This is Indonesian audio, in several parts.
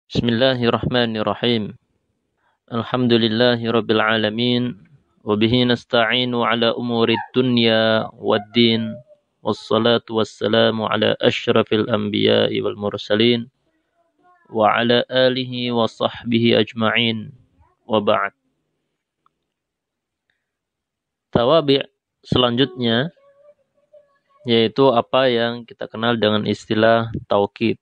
Bismillahirrahmanirrahim. Alhamdulillahi rabbil alamin. Wabihi nasta'inu ala umurid dunya waddin. Wassalatu wassalamu ala ashrafil anbiya'i wal mursalin. Wa ala alihi wa sahbihi ajma'in. Wa ba'd. Tawabi' selanjutnya yaitu apa yang kita kenal dengan istilah taukid.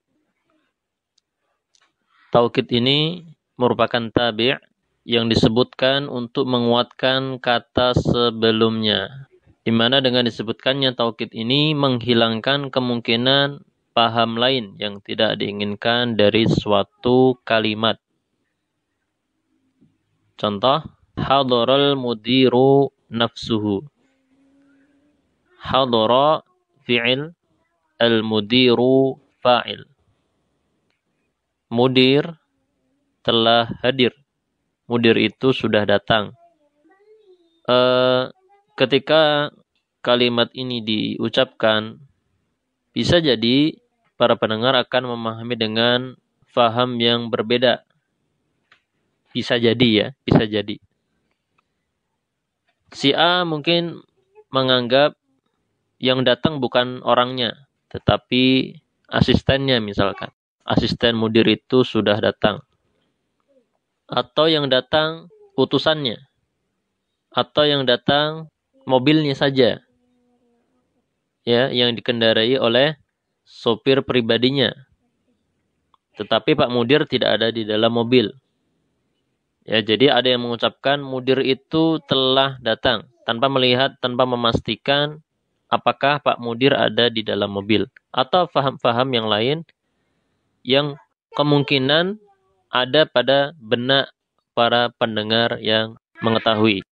Taukid ini merupakan tabi' yang disebutkan untuk menguatkan kata sebelumnya. Di mana dengan disebutkannya taukid ini menghilangkan kemungkinan paham lain yang tidak diinginkan dari suatu kalimat. Contoh, hadaral mudiru nafsuhu. Hadara fi'il, al-mudiru fa'il. Mudir telah hadir. Mudir itu sudah datang. Ketika kalimat ini diucapkan, bisa jadi para pendengar akan memahami dengan faham yang berbeda. Bisa jadi ya, bisa jadi. Si A mungkin menganggap yang datang bukan orangnya, tetapi asistennya misalkan. Asisten mudir itu sudah datang. Atau yang datang utusannya. Atau yang datang mobilnya saja. Ya, yang dikendarai oleh sopir pribadinya. Tetapi Pak Mudir tidak ada di dalam mobil. Ya, jadi ada yang mengucapkan mudir itu telah datang tanpa melihat, tanpa memastikan apakah Pak Mudir ada di dalam mobil atau faham-faham yang lain yang kemungkinan ada pada benak para pendengar yang mengetahui.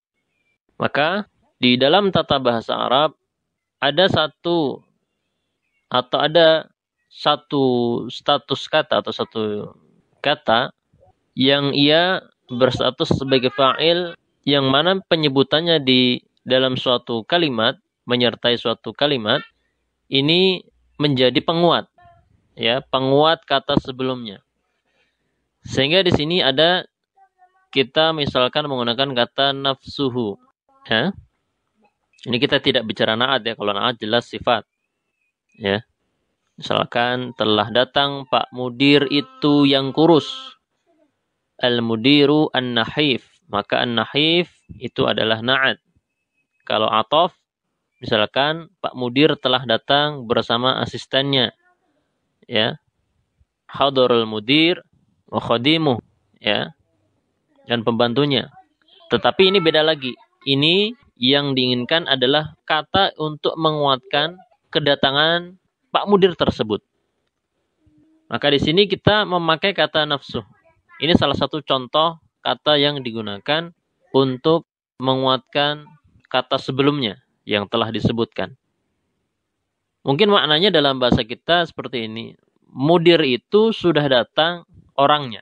Maka di dalam tata bahasa Arab ada satu status kata atau satu kata yang ia berstatus sebagai fa'il yang mana penyebutannya di dalam suatu kalimat, menyertai suatu kalimat, ini menjadi penguat. Ya, penguat kata sebelumnya. Sehingga di sini ada kita misalkan menggunakan kata nafsuhu. Ya. Ini kita tidak bicara na'at ya, kalau na'at jelas sifat. Ya. Misalkan telah datang Pak Mudir itu yang kurus. Al-mudiru an-nahif. Maka an-nahif itu adalah na'at. Kalau atof, misalkan Pak Mudir telah datang bersama asistennya. Ya, hadarul mudir wa khadimuh, ya, dan pembantunya. Tetapi ini beda lagi. Ini yang diinginkan adalah kata untuk menguatkan kedatangan Pak Mudir tersebut. Maka di sini kita memakai kata nafsu. Ini salah satu contoh kata yang digunakan untuk menguatkan kata sebelumnya yang telah disebutkan. Mungkin maknanya dalam bahasa kita seperti ini. Mudir itu sudah datang orangnya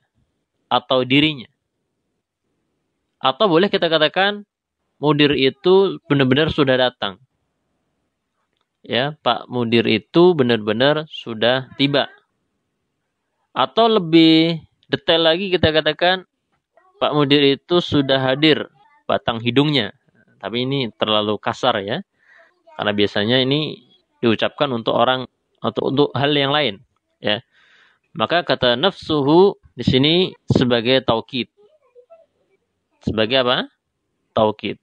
atau dirinya. Atau boleh kita katakan mudir itu benar-benar sudah datang. Ya, Pak Mudir itu benar-benar sudah tiba. Atau lebih detail lagi kita katakan Pak Mudir itu sudah hadir batang hidungnya. Tapi ini terlalu kasar ya. Karena biasanya ini diucapkan untuk orang atau untuk hal yang lain, ya. Maka kata nafsuhu di sini sebagai taukid. Sebagai apa? Taukid.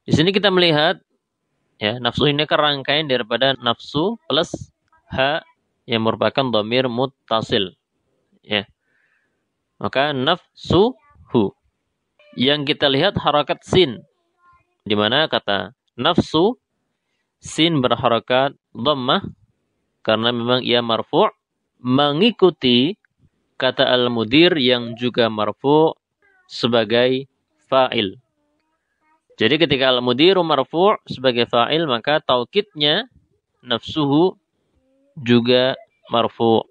Di sini kita melihat ya, nafsu ini kan rangkaian daripada nafsu plus ha yang merupakan dhamir muttasil. Ya. Maka nafsuhu. Yang kita lihat harakat sin. Di mana kata nafsu sin berharakat dhammah karena memang ia marfu' mengikuti kata al-mudir yang juga marfu' sebagai fa'il. Jadi ketika al-mudiru marfu' sebagai fa'il maka taukidnya nafsuhu juga marfu'.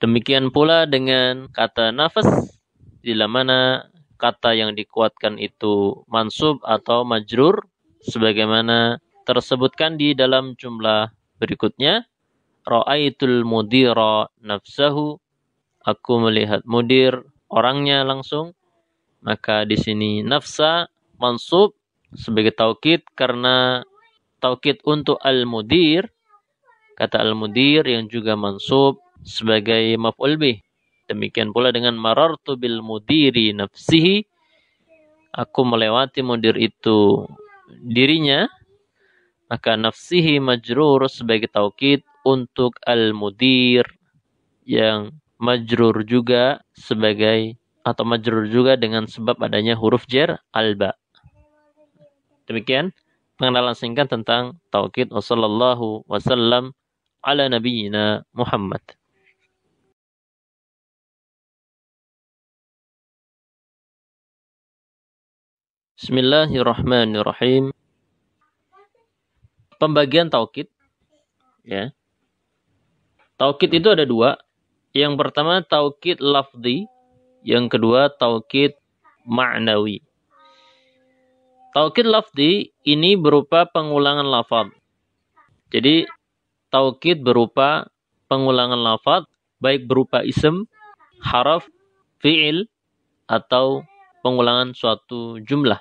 Demikian pula dengan kata nafas bila mana kata yang dikuatkan itu mansub atau majrur sebagaimana tersebutkan di dalam jumlah berikutnya. Ra'aitul mudira nafsahu aku melihat mudir orangnya langsung, maka di sini nafsa mansub sebagai taukid karena taukid untuk al-mudir, kata al-mudir yang juga mansub sebagai maf'ul bih. Demikian pula dengan marartu bil mudiri nafsihi, aku melewati mudir itu dirinya, maka nafsihi majrur sebagai taukid untuk al-mudir yang majrur juga sebagai atau majrur juga dengan sebab adanya huruf jar alba. Demikian pengenalan singkat tentang taukid. Wassallallahu wasallam ala nabiyyina Muhammad. Bismillahirrahmanirrahim. Pembagian taukid, ya. Taukid itu ada dua. Yang pertama taukid lafzi, yang kedua taukid ma'nawi. Taukid lafzi ini berupa pengulangan lafaz. Jadi taukid berupa pengulangan lafaz, baik berupa ism, haraf, fi'il, atau pengulangan suatu jumlah.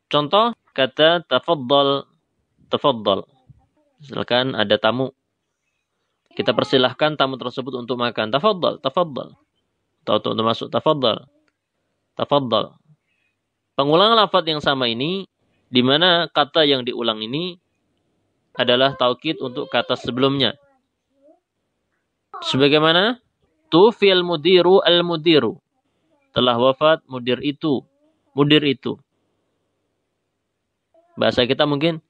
Contoh kata tafaddal, tafaddal. Misalkan ada tamu, kita persilahkan tamu tersebut untuk makan. Tafaddal, tafaddal. Atau untuk masuk, tafaddal, tafaddal. Pengulangan lafaz yang sama ini, di mana kata yang diulang ini adalah taukid untuk kata sebelumnya. Sebagaimana tufil mudiru al-mudiru. Telah wafat mudir itu. Mudir itu. Bahasa kita mungkin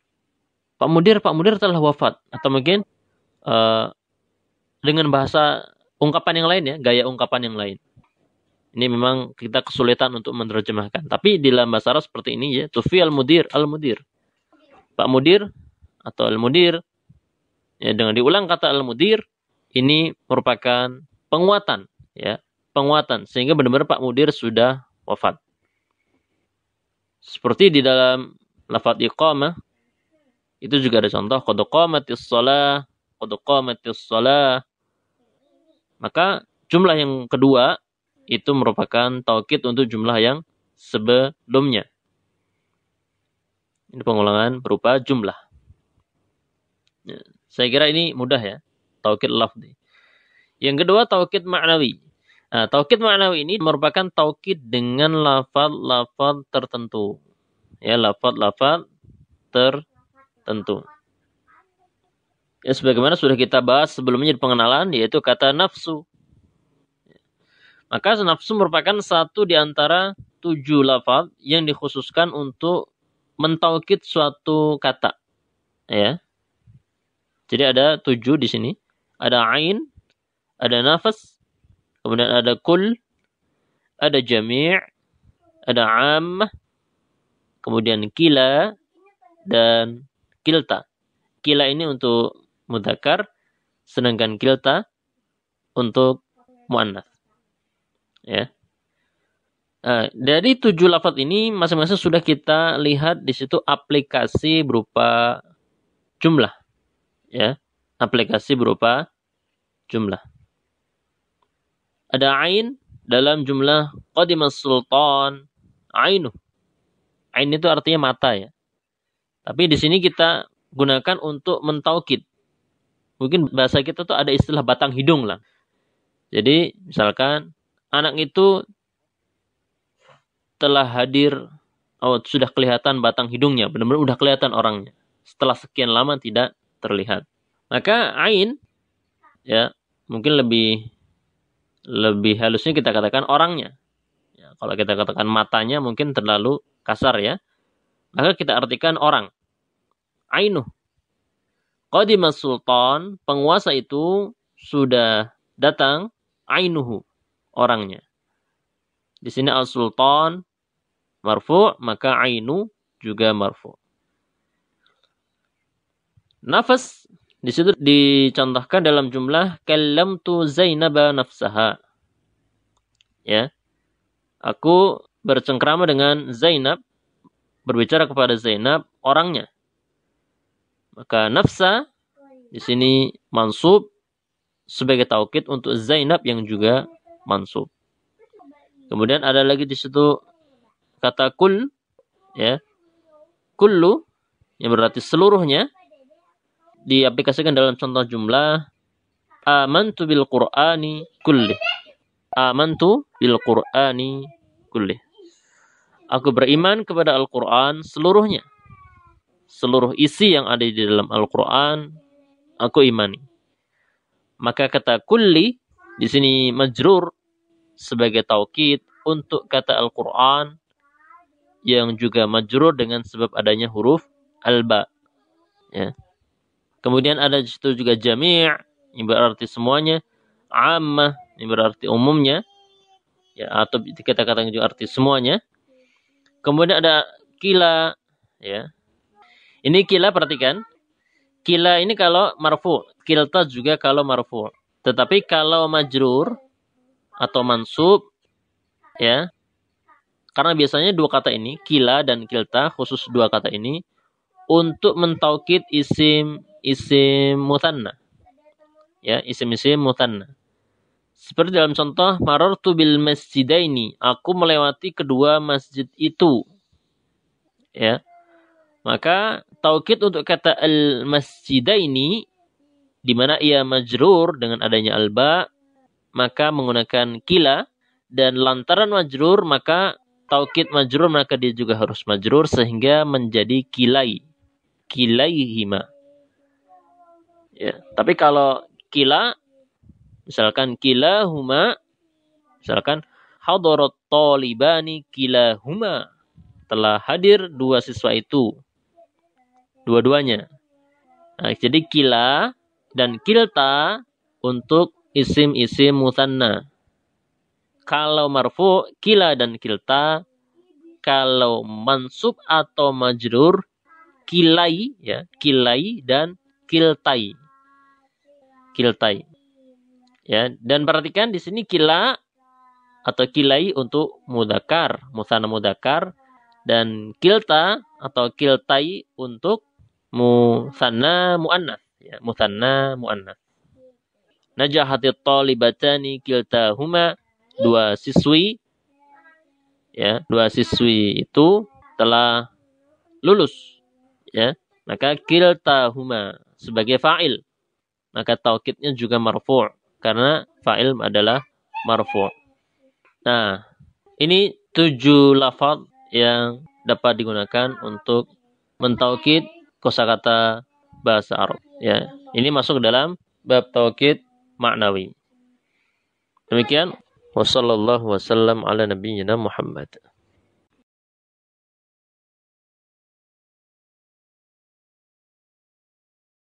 Pak Mudir telah wafat. Atau mungkin dengan bahasa ungkapan yang lain ya, gaya ungkapan yang lain. Ini memang kita kesulitan untuk menerjemahkan. Tapi di dalam bahasa Arab seperti ini ya, tufi al-mudir, al-mudir. Pak Mudir atau al-mudir, ya, dengan diulang kata al-mudir, ini merupakan penguatan, ya, penguatan. Sehingga benar-benar Pak Mudir sudah wafat. Seperti di dalam lafaz iqamah, itu juga ada contoh, qad qamatis shalah, qad qamatis shalah. Maka jumlah yang kedua itu merupakan taukid untuk jumlah yang sebelumnya. Ini pengulangan berupa jumlah. Ya, saya kira ini mudah ya, taukid lafzi. Yang kedua taukid ma'nawi. Nah, taukid ma'nawi ini merupakan taukid dengan lafaz-lafaz tertentu. Ya, lafaz-lafaz tertentu. Ya, sebagaimana sudah kita bahas sebelumnya di pengenalan, yaitu kata nafsu. Maka nafsu merupakan satu di antara 7 lafaz yang dikhususkan untuk mentaukid suatu kata. Ya. Jadi ada 7 di sini. Ada ain, ada nafas, kemudian ada kul, ada jami', ada ammah, kemudian kila, dan kilta. Kila ini untuk mudzakkar, sedangkan kilta untuk muannats. Ya. Dari 7 lafaz ini masing-masing sudah kita lihat di situ aplikasi berupa jumlah. Ya, aplikasi berupa jumlah. Ada ain dalam jumlah qadimas sultan ainu. Ain itu artinya mata ya. Tapi di sini kita gunakan untuk mentaukid. Mungkin bahasa kita tuh ada istilah batang hidung lah. Jadi misalkan anak itu telah hadir, sudah kelihatan batang hidungnya, benar-benar udah kelihatan orangnya. Setelah sekian lama tidak terlihat. Maka ain, ya, mungkin lebih halusnya kita katakan orangnya. Ya, kalau kita katakan matanya mungkin terlalu kasar ya. Maka kita artikan orang. Ainu. Qadimas sultan, penguasa itu sudah datang, ainuhu, orangnya. Di sini al-sultan marfu', maka ainu juga marfu'. Nafas di situ dicontohkan dalam jumlah kallamtu Zainaba nafsaha. Ya. Aku bercengkrama dengan Zainab, berbicara kepada Zainab orangnya. Maka nafsa di sini mansub sebagai taukid untuk Zainab yang juga mansub. Kemudian ada lagi di situ kata kul, ya. Kullu yang berarti seluruhnya diaplikasikan dalam contoh jumlah amantu bil Qur'ani kulli. Amantu bil Qur'ani kulli. Aku beriman kepada Al-Qur'an seluruhnya. Seluruh isi yang ada di dalam Al-Qur'an aku imani. Maka kata kulli di sini majrur sebagai taukid untuk kata Al-Qur'an yang juga majrur dengan sebab adanya huruf alba. Ya. Kemudian ada di situ juga jami' yang berarti semuanya, ammah yang berarti umumnya, ya, atau kita katakan juga arti semuanya. Kemudian ada kila, ya. Ini kila, perhatikan. Kila ini kalau marfu, kilta juga kalau marfu. Tetapi kalau majrur atau mansub, ya, karena biasanya dua kata ini, kila dan kilta, khusus dua kata ini, untuk mentaukid isim muthanna. Ya, isim muthanna. Seperti dalam contoh, marartu bil masjidaini, aku melewati kedua masjid itu. Ya. Maka taukid untuk kata al-masjidaini, di mana ia majrur dengan adanya alba, maka menggunakan kila, dan lantaran majrur, maka taukid majrur, maka dia juga harus majrur sehingga menjadi kilaihima. Ya, tapi kalau kila, misalkan kilahuma, misalkan hadarat talibani kilahuma, telah hadir dua siswa itu, dua-duanya. Nah, jadi kila dan kilta untuk isim mutsanna. Kalau marfu, kila dan kilta. Kalau mansub atau majrur, kilai, ya, kilai dan kiltai. Kiltai. Ya, dan perhatikan di sini kila atau kilai untuk mudzakkar, mutsanna mudzakkar, dan kilta atau kiltai untuk mutsanna muannats, ya, mutsanna muannats. Najahatit talibatani kiltahuma, dua siswi, ya, dua siswi itu telah lulus, ya. Maka kiltahuma sebagai fa'il, maka taukidnya juga marfu' karena fa'il adalah marfu'. Nah, ini 7 lafaz yang dapat digunakan untuk mentaukid kosakata bahasa Arab, ya. Ini masuk dalam bab taukid maknawi. Demikian, wassallallahu wasallam ala nabiyyina Muhammad.